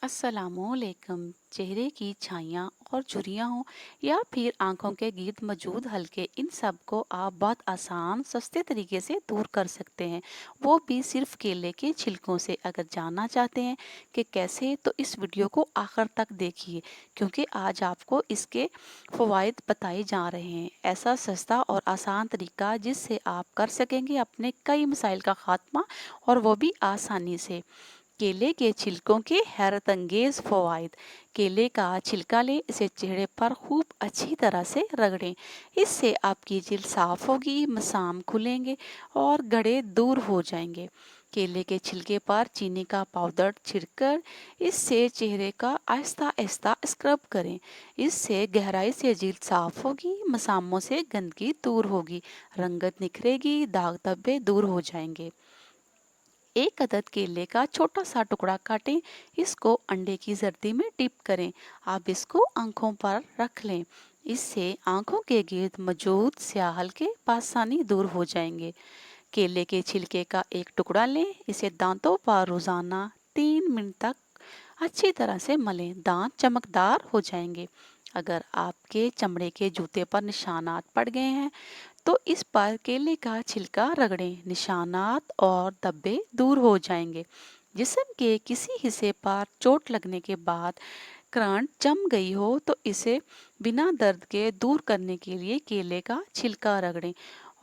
अस्सलामुअलैकुम। चेहरे की छाइयाँ और झुर्रियाँ हों या फिर आंखों के गिर्द मौजूद हल्के, इन सब को आप बहुत आसान सस्ते तरीके से दूर कर सकते हैं, वो भी सिर्फ केले के छिलकों से। अगर जानना चाहते हैं कि कैसे, तो इस वीडियो को आखिर तक देखिए, क्योंकि आज आपको इसके फ़वाइद बताए जा रहे हैं। ऐसा सस्ता और आसान तरीका जिससे आप कर सकेंगे अपने कई मसाइल का खात्मा, और वो भी आसानी से। केले के छिलकों के हैरत अंगेज फवाइद। केले का छिलका लें, इसे चेहरे पर खूब अच्छी तरह से रगड़ें। इससे आपकी जिल्द साफ होगी, मसाम खुलेंगे और गड़े दूर हो जाएंगे। केले के छिलके पर चीनी का पाउडर छिड़कर इससे चेहरे का आहिस्ता आहिस्ता स्क्रब करें। इससे गहराई से जिल्द साफ होगी, मसामों से गंदगी दूर होगी, रंगत निखरेगी, दाग धब्बे दूर हो जाएंगे। एक अदद केले का छोटा सा टुकड़ा काटें, इसको अंडे की जर्दी में डिप करें। आप इसको आंखों पर रख लें, इससे आंखों के गिर्द मौजूद स्याह हल्के आसानी दूर हो जाएंगे। केले के छिलके का एक टुकड़ा लें, इसे दांतों पर रोजाना 3 मिनट तक अच्छी तरह से मलें, दांत चमकदार हो जाएंगे। अगर आपके चमड़े के जूते पर निशानात पड़ गए हैं, तो इस पर केले का छिलका रगड़ें, निशानात और धब्बे दूर हो जाएंगे। जिस्म के किसी हिस्से पर चोट लगने के बाद करंट जम गई हो, तो इसे बिना दर्द के दूर करने के लिए केले का छिलका रगड़ें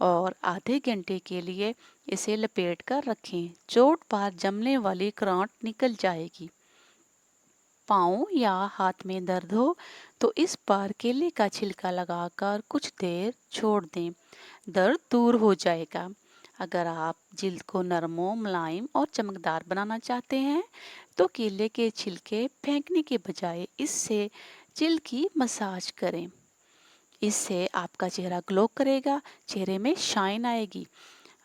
और आधे घंटे के लिए इसे लपेट कर रखें। चोट पर जमने वाली करंट निकल जाएगी। पाँव या हाथ में दर्द हो, तो इस पर केले का छिलका लगाकर कुछ देर छोड़ दें, दर्द दूर हो जाएगा। अगर आप जिल्द को नरमो, मुलायम और चमकदार बनाना चाहते हैं, तो केले के छिलके फेंकने के बजाय इससे जिल्द की मसाज करें। इससे आपका चेहरा ग्लो करेगा, चेहरे में शाइन आएगी।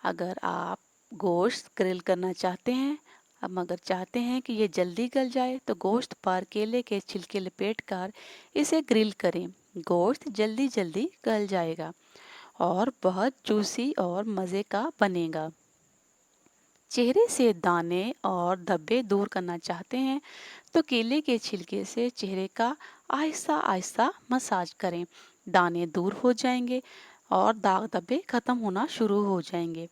अगर आप गोश्त ग्रिल करना चाहते हैं, मगर चाहते हैं कि ये जल्दी गल जाए, तो गोश्त पर केले के छिलके लपेट कर इसे ग्रिल करें। गोश्त जल्दी जल्दी गल जाएगा और बहुत जूसी और मज़े का बनेगा। चेहरे से दाने और धब्बे दूर करना चाहते हैं, तो केले के छिलके से चेहरे का आहिस्ता आहिस्ता मसाज करें। दाने दूर हो जाएंगे और दाग धब्बे खत्म होना शुरू हो जाएंगे।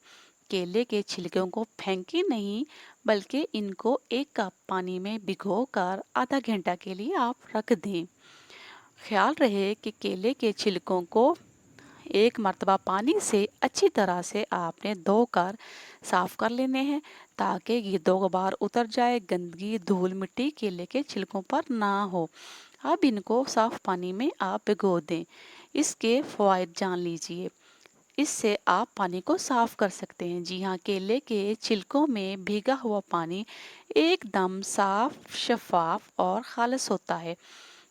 केले के छिलकों को फेंके नहीं, बल्कि इनको 1 कप पानी में भिगोकर आधा घंटा के लिए आप रख दें। ख्याल रहे कि केले के छिलकों को एक मर्तबा पानी से अच्छी तरह से आपने धोकर साफ कर लेने हैं, ताकि ये 2 बार उतर जाए, गंदगी धूल मिट्टी केले के छिलकों पर ना हो। अब इनको साफ पानी में आप भिगो दें। इसके फ़वाइद जान लीजिए। इससे आप पानी को साफ कर सकते हैं। जी हाँ, केले के छिलकों में भीगा हुआ पानी एकदम साफ, शफाफ और खालिस होता है।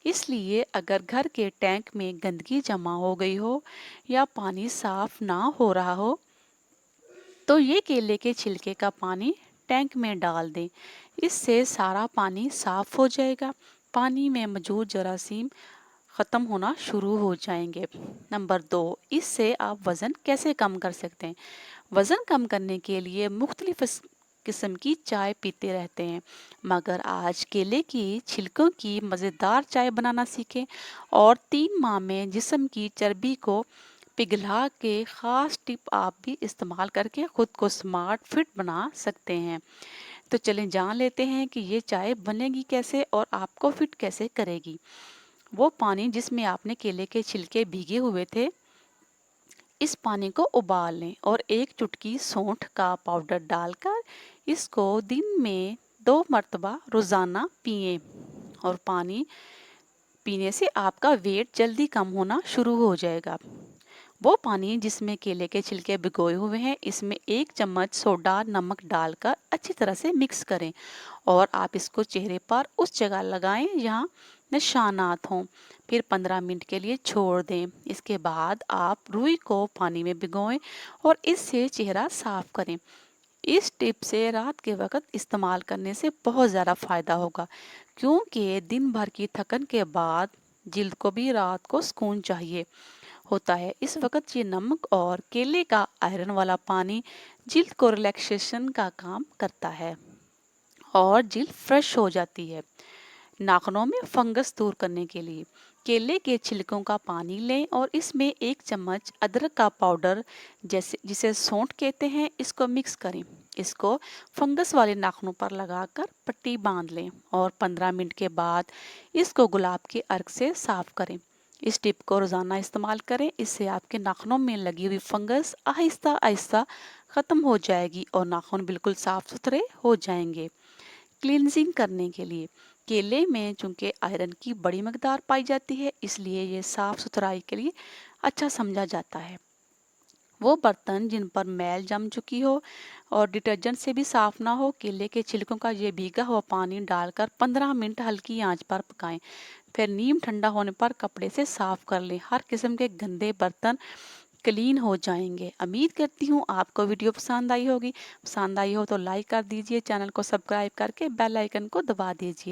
इसलिए अगर घर के टैंक में गंदगी जमा हो गई हो या पानी साफ ना हो रहा हो, तो ये केले के छिलके का पानी टैंक में डाल दें। इससे सारा पानी साफ हो जाएगा, पानी में मौजूद जरासीम ख़त्म होना शुरू हो जाएंगे। नंबर 2, इससे आप वज़न कैसे कम कर सकते हैं। वज़न कम करने के लिए मुख्तलिफ किस्म की चाय पीते रहते हैं, मगर आज केले की छिलकों की मज़ेदार चाय बनाना सीखें और 3 माह में जिस्म की चर्बी को पिघला के ख़ास टिप आप भी इस्तेमाल करके ख़ुद को स्मार्ट फिट बना सकते हैं। तो चलें जान लेते हैं कि ये चाय बनेगी कैसे और आपको फिट कैसे करेगी। वो पानी जिसमें आपने केले के छिलके भीगे हुए थे, इस पानी को उबाल लें और 1 चुटकी सौंठ का पाउडर डालकर इसको दिन में 2 मरतबा रोज़ाना पिएं। और पानी पीने से आपका वेट जल्दी कम होना शुरू हो जाएगा। वो पानी जिसमें केले के छिलके भिगोए हुए हैं, इसमें 1 चम्मच सोडा नमक डालकर अच्छी तरह से मिक्स करें और आप इसको चेहरे पर उस जगह लगाएं जहाँ निशानात हों। फिर 15 मिनट के लिए छोड़ दें। इसके बाद आप रुई को पानी में भिगोएं और इससे चेहरा साफ करें। इस टिप से रात के वक्त इस्तेमाल करने से बहुत ज़्यादा फ़ायदा होगा, क्योंकि दिन भर की थकन के बाद जिल्द को भी रात को सुकून चाहिए होता है। इस वक्त ये नमक और केले का आयरन वाला पानी जिल्द को रिलैक्सेशन का काम करता है और जिल्द फ्रेश हो जाती है। नाखूनों में फंगस दूर करने के लिए केले के छिलकों का पानी लें और इसमें 1 चम्मच अदरक का पाउडर जिसे सौंठ कहते हैं, इसको मिक्स करें। इसको फंगस वाले नाखूनों पर लगाकर पट्टी बांध लें और 15 मिनट के बाद इसको गुलाब के अर्क से साफ करें। इस टिप को रोजाना इस्तेमाल करें, इससे आपके नाखूनों में लगी हुई फंगस आहिस्ता आहिस्ता खत्म हो जाएगी और नाखून बिल्कुल साफ सुथरे हो जाएंगे। क्लींजिंग करने के लिए केले में चूंकि आयरन की बड़ी मकदार पाई जाती है, इसलिए ये साफ सुथराई के लिए अच्छा समझा जाता है। वो बर्तन जिन पर मैल जम चुकी हो और डिटर्जेंट से भी साफ ना हो, केले के छिलकों का ये भीगा हुआ पानी डालकर 15 मिनट हल्की आंच पर पकाएं। फिर नीम ठंडा होने पर कपड़े से साफ कर लें। हर किस्म के गंदे बर्तन क्लीन हो जाएंगे। उम्मीद करती हूँ आपको वीडियो पसंद आई होगी। पसंद आई हो तो लाइक कर दीजिए, चैनल को सब्सक्राइब करके बेल आइकन को दबा दीजिए।